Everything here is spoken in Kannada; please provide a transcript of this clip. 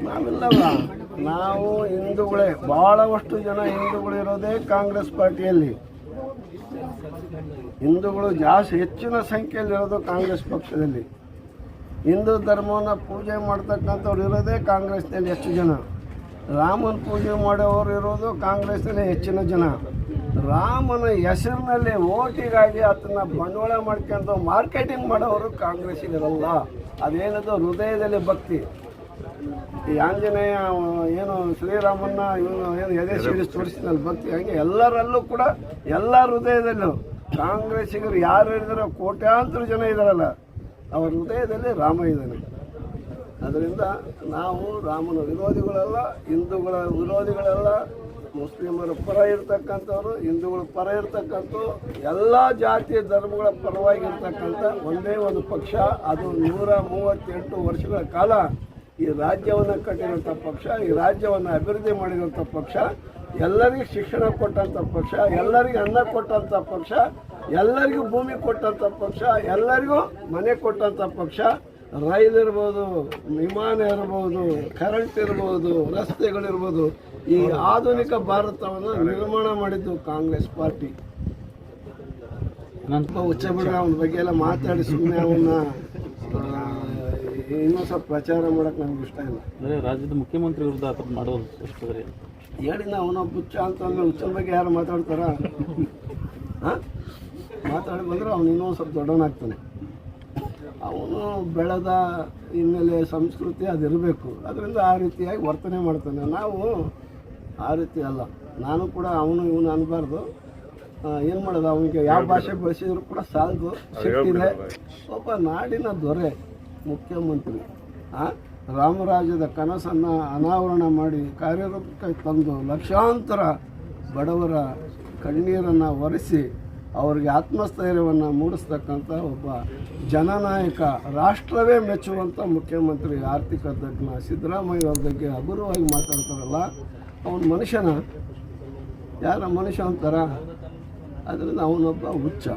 ನಾವೆಲ್ಲಲ್ಲ, ನಾವು ಹಿಂದೂಗಳೇ, ಭಾಳಷ್ಟು ಜನ ಹಿಂದೂಗಳಿರೋದೇ ಕಾಂಗ್ರೆಸ್ ಪಾರ್ಟಿಯಲ್ಲಿ. ಹಿಂದೂಗಳು ಜಾಸ್ತಿ ಹೆಚ್ಚಿನ ಸಂಖ್ಯೆಯಲ್ಲಿರೋದು ಕಾಂಗ್ರೆಸ್ ಪಕ್ಷದಲ್ಲಿ. ಹಿಂದೂ ಧರ್ಮವನ್ನು ಪೂಜೆ ಮಾಡ್ತಕ್ಕಂಥವ್ರು ಇರೋದೇ ಕಾಂಗ್ರೆಸ್ನಲ್ಲಿ ಹೆಚ್ಚು ಜನ. ರಾಮನ ಪೂಜೆ ಮಾಡೋರು ಇರೋದು ಕಾಂಗ್ರೆಸ್ನಲ್ಲಿ ಹೆಚ್ಚಿನ ಜನ. ರಾಮನ ಹೆಸರಿನಲ್ಲಿ ಓಟಿಗಾಗಿ ಅದನ್ನು ಬಂಡವಾಳ ಮಾಡ್ಕೊಂಡು ಮಾರ್ಕೆಟಿಂಗ್ ಮಾಡೋರು ಕಾಂಗ್ರೆಸ್ಸಿಗಿರಲ್ಲ. ಅದೇನದು ಹೃದಯದಲ್ಲಿ ಭಕ್ತಿ. ಈ ಆಂಜನೇಯ ಏನು ಶ್ರೀರಾಮನ್ನ ಇವನು ಏನು ಎದೆ ಸಿಡಿಸಿ ತೋರಿಸಿದಲ್ಲಿ ಭಕ್ತಿ, ಹಾಗೆ ಎಲ್ಲರಲ್ಲೂ ಕೂಡ ಎಲ್ಲ ಹೃದಯದಲ್ಲೂ ಕಾಂಗ್ರೆಸ್ಸಿಗರು ಯಾರು ಹೇಳಿದಾರೋ ಕೋಟ್ಯಾಂತರ ಜನ ಇದ್ದಾರಲ್ಲ, ಅವರ ಹೃದಯದಲ್ಲಿ ರಾಮ ಇದ್ದಾನೆ. ಅದರಿಂದ ನಾವು ರಾಮನ ವಿರೋಧಿಗಳಲ್ಲ, ಹಿಂದೂಗಳ ವಿರೋಧಿಗಳಲ್ಲ. ಮುಸ್ಲಿಮರ ಪರ ಇರ್ತಕ್ಕಂಥವ್ರು, ಹಿಂದೂಗಳ ಪರ ಇರ್ತಕ್ಕಂಥವ್ರು, ಎಲ್ಲ ಜಾತಿಯ ಧರ್ಮಗಳ ಪರವಾಗಿರ್ತಕ್ಕಂಥ ಒಂದೇ ಒಂದು ಪಕ್ಷ. ಅದು 138 ವರ್ಷಗಳ ಕಾಲ ಈ ರಾಜ್ಯವನ್ನು ಕಟ್ಟಿರೋಂಥ ಪಕ್ಷ, ಈ ರಾಜ್ಯವನ್ನು ಅಭಿವೃದ್ಧಿ ಮಾಡಿರೋಂಥ ಪಕ್ಷ, ಎಲ್ಲರಿಗೂ ಶಿಕ್ಷಣ ಕೊಟ್ಟಂಥ ಪಕ್ಷ, ಎಲ್ಲರಿಗೂ ಅನ್ನ ಕೊಟ್ಟಂಥ ಪಕ್ಷ, ಎಲ್ಲರಿಗೂ ಭೂಮಿ ಕೊಟ್ಟಂಥ ಪಕ್ಷ, ಎಲ್ಲರಿಗೂ ಮನೆ ಕೊಟ್ಟಂಥ ಪಕ್ಷ. ರೈಲ್ ಇರ್ಬೋದು, ವಿಮಾನ ಇರ್ಬೋದು, ಕರೆಂಟ್ ಇರ್ಬೋದು, ರಸ್ತೆಗಳಿರ್ಬೋದು, ಈ ಆಧುನಿಕ ಭಾರತವನ್ನು ನಿರ್ಮಾಣ ಮಾಡಿದ್ದು ಕಾಂಗ್ರೆಸ್ ಪಾರ್ಟಿ. ಹುಚ್ಚಬಿಡ ಅವನ ಬಗ್ಗೆ ಎಲ್ಲ ಮಾತಾಡಿ ಸುಮ್ಮನೆ ಅವನ್ನ ಇನ್ನೂ ಸ್ವಲ್ಪ ಪ್ರಚಾರ ಮಾಡೋಕೆ ನಮ್ಗೆ ಇಷ್ಟ ಇಲ್ಲ. ರಾಜ್ಯದ ಮುಖ್ಯಮಂತ್ರಿ ವಿರುದ್ಧ ಆ ಥರ ಮಾಡೋದು ಹೇಳಿನ ಅವನ ಹುಚ್ಚ ಅಂತಂದ್ರೆ ಹುಚ್ಚನ ಬಗ್ಗೆ ಯಾರು ಮಾತಾಡ್ತಾರ? ಮಾತಾಡಿ ಬಂದರೆ ಅವನು ಇನ್ನೂ ಸ್ವಲ್ಪ ದೊಡ್ಡವನಾಗ್ತಾನೆ. ಅವನು ಬೆಳೆದ ಹಿನ್ನೆಲೆ ಸಂಸ್ಕೃತಿ ಅದಿರಬೇಕು, ಅದರಿಂದ ಆ ರೀತಿಯಾಗಿ ವರ್ತನೆ ಮಾಡ್ತಾನೆ. ನಾವು ಆ ರೀತಿ ಅಲ್ಲ. ನಾನು ಕೂಡ ಅವನು ಇವನು ಅನ್ನಬಾರ್ದು. ಏನು ಮಾಡೋದು, ಅವನಿಗೆ ಯಾವ ಭಾಷೆ ಬಳಸಿದ್ರು ಕೂಡ ಸಾಲದು, ಸಿಕ್ಕಿದೆ. ಒಬ್ಬ ನಾಡಿನ ದೊರೆ ಮುಖ್ಯಮಂತ್ರಿ ರಾಮರಾಜ್ಯದ ಕನಸನ್ನು ಅನಾವರಣ ಮಾಡಿ ಕಾರ್ಯರೂಪಕ್ಕೆ ತಂದು ಲಕ್ಷಾಂತರ ಬಡವರ ಕಣ್ಣೀರನ್ನು ಒರೆಸಿ ಅವರಿಗೆ ಆತ್ಮಸ್ಥೈರ್ಯವನ್ನು ಮೂಡಿಸ್ತಕ್ಕಂಥ ಒಬ್ಬ ಜನನಾಯಕ, ರಾಷ್ಟ್ರವೇ ಮೆಚ್ಚುವಂಥ ಮುಖ್ಯಮಂತ್ರಿ, ಆರ್ಥಿಕ ತಜ್ಞ ಸಿದ್ದರಾಮಯ್ಯ ಅವ್ರ ಬಗ್ಗೆ ಹಗುರವಾಗಿ ಮಾತಾಡ್ತಾರಲ್ಲ, ಅವನ ಮನುಷ್ಯನ ಯಾರ ಮನುಷ್ಯ ಅಂತಾರ? ಅದರಿಂದ ಅವನೊಬ್ಬ ಹುಚ್ಚ.